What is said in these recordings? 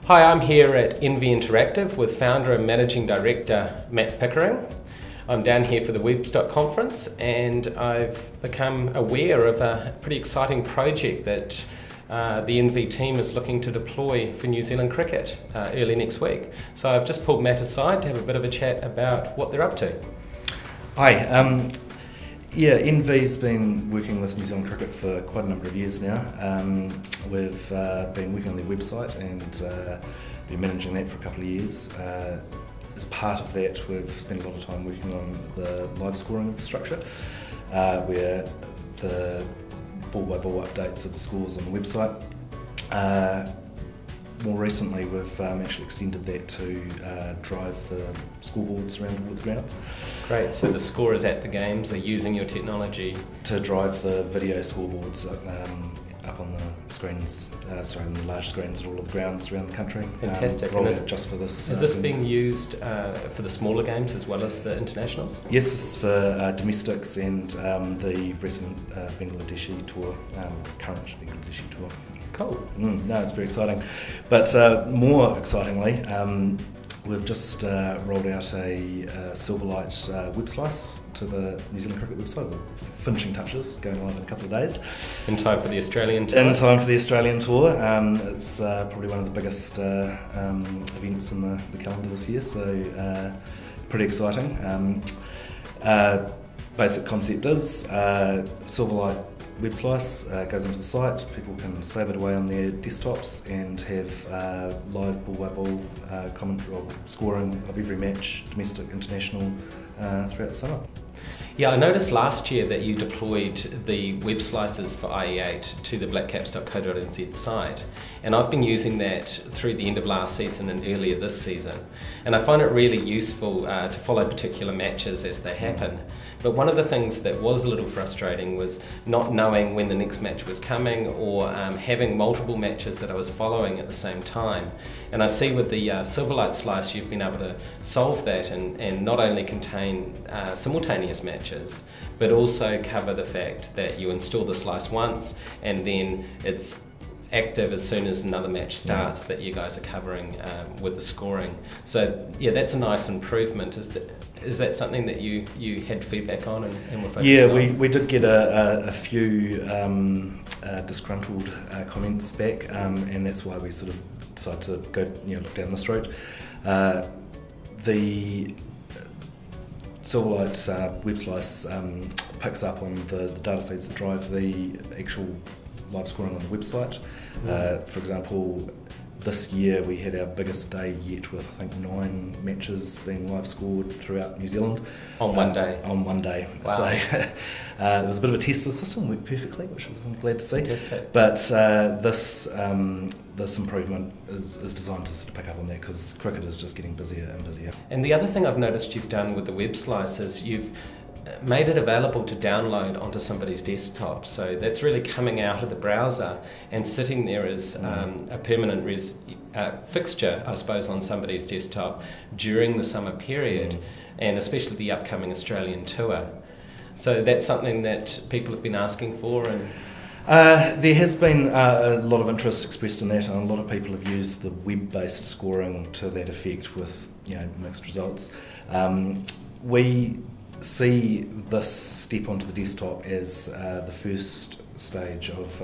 Hi, I'm here at NV Interactive with founder and managing director Matt Pickering. I'm down here for the Webstock conference, and I've become aware of a pretty exciting project that the NV team is looking to deploy for New Zealand cricket early next week. So I've just pulled Matt aside to have a bit of a chat about what they're up to. Hi. NV's been working with New Zealand Cricket for quite a number of years now. We've been working on their website and been managing that for a couple of years. As part of that, we've spent a lot of time working on the live scoring infrastructure, where the ball-by-ball updates of the scores on the website. More recently, we've actually extended that to drive the scoreboards around all the grounds. Great, so the scorers at the games are using your technology to drive the video scoreboards up on the screens, on the large screens at all of the grounds around the country. Fantastic. Rolled out just for this. Is this being used for the smaller games as well as the internationals? Yes, this is for domestics and the recent Bangladeshi tour, current Bangladeshi tour. Cool. No, it's very exciting. But more excitingly, we've just rolled out a Silverlight web slice to the New Zealand Cricket website. We're finishing touches, going live in a couple of days. In time for the Australian tour? In time for the Australian tour. It's probably one of the biggest events in the calendar this year, so pretty exciting. Basic concept is Silverlight web slice goes into the site. People can save it away on their desktops and have live ball-by-ball commentary or scoring of every match, domestic, international, throughout the summer. Yeah, I noticed last year that you deployed the web slices for IE8 to the blackcaps.co.nz site, and I've been using that through the end of last season and earlier this season, and I find it really useful to follow particular matches as they happen. But one of the things that was a little frustrating was not knowing when the next match was coming, or having multiple matches that I was following at the same time. And I see with the Silverlight slice you've been able to solve that and not only contain simultaneous matches, but also cover the fact that you install the slice once and then it's active as soon as another match starts, that you guys are covering with the scoring. So yeah, that's a nice improvement. Is that something that you had feedback on and were focused on? Yeah, we did get a few disgruntled comments back, and that's why we sort of decided to go look down this road. The Silverlight web slice picks up on the data feeds that drive the actual live scoring on the website. For example, this year we had our biggest day yet with I think 9 matches being live scored throughout New Zealand. On one day? On one day. Wow. So it was a bit of a test for the system, worked perfectly, which I'm glad to see. Fantastic. But this improvement is designed to sort of pick up on that, because cricket is just getting busier and busier. And the other thing I've noticed you've done with the web slice is you've made it available to download onto somebody's desktop, so that's really coming out of the browser and sitting there as a permanent fixture, I suppose, on somebody's desktop during the summer period, and especially the upcoming Australian tour. So that's something that people have been asking for. And there has been a lot of interest expressed in that, and a lot of people have used the web-based scoring to that effect with mixed results. We see this step onto the desktop as the first stage of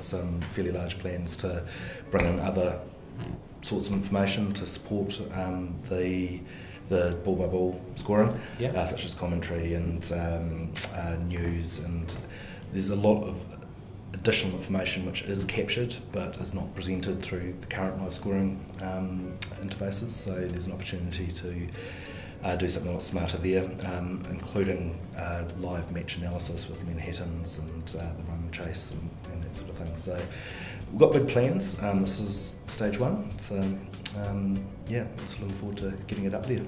some fairly large plans to bring in other sorts of information to support the ball-by-ball scoring, such as commentary and news, and there's a lot of additional information which is captured but is not presented through the current live scoring interfaces, so there's an opportunity to do something a lot smarter there, including live match analysis with Manhattans and the run and chase and that sort of thing. So we've got big plans. This is stage 1, so just looking forward to getting it up there.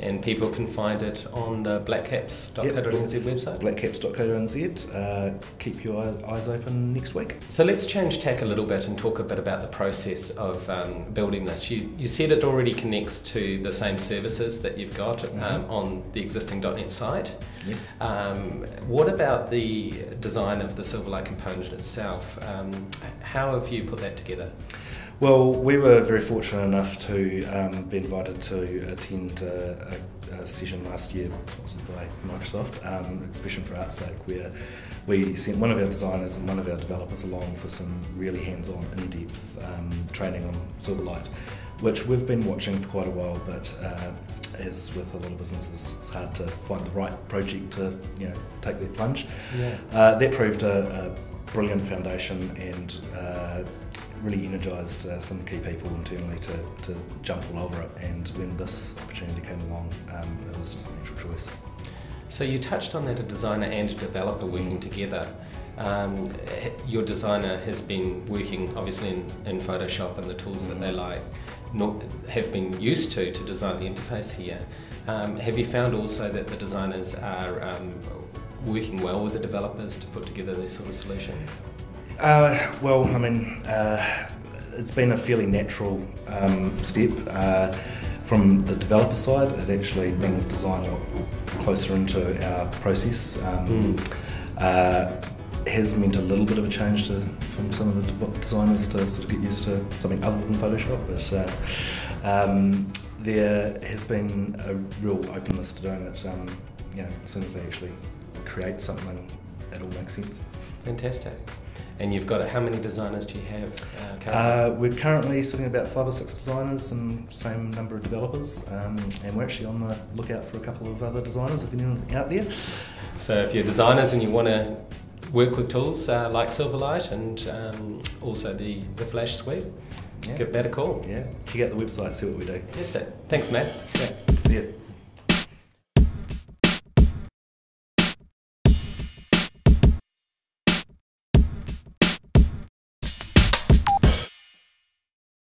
And people can find it on the blackcaps.co.nz website? Blackcaps.co.nz. Keep your eyes open next week. So let's change tack a little bit and talk a bit about the process of building this. You said it already connects to the same services that you've got on the existing .NET site. What about the design of the Silverlight component itself? How how have you put that together? Well, we were very fortunate enough to be invited to attend a session last year sponsored by Microsoft, Expression for Art's Sake, where we sent one of our designers and one of our developers along for some really hands-on, in-depth training on Silverlight, which we've been watching for quite a while, but as with a lot of businesses, it's hard to find the right project to take that plunge. Yeah. That proved a brilliant foundation and really energised some key people internally to jump all over it, and when this opportunity came along, it was just a natural choice. So you touched on that, a designer and a developer working together. Your designer has been working obviously in Photoshop and the tools that they have been used to design the interface here. Have you found also that the designers are working well with the developers to put together these sort of solutions? Well, I mean, it's been a fairly natural step. From the developer side, it actually brings design closer into our process. Has meant a little bit of a change from some of the designers to sort of get used to something other than Photoshop, but there has been a real openness to doing it. As soon as they actually create something, it all makes sense. Fantastic. And you've got, how many designers do you have currently? We're currently sitting at about 5 or 6 designers and same number of developers, and we're actually on the lookout for a couple of other designers if anyone's out there. So if you're designers and you want to work with tools like Silverlight and also the Flash suite, give that a call. Yeah, check out the website, see what we do. Fantastic. Thanks, Matt. Yeah, see you.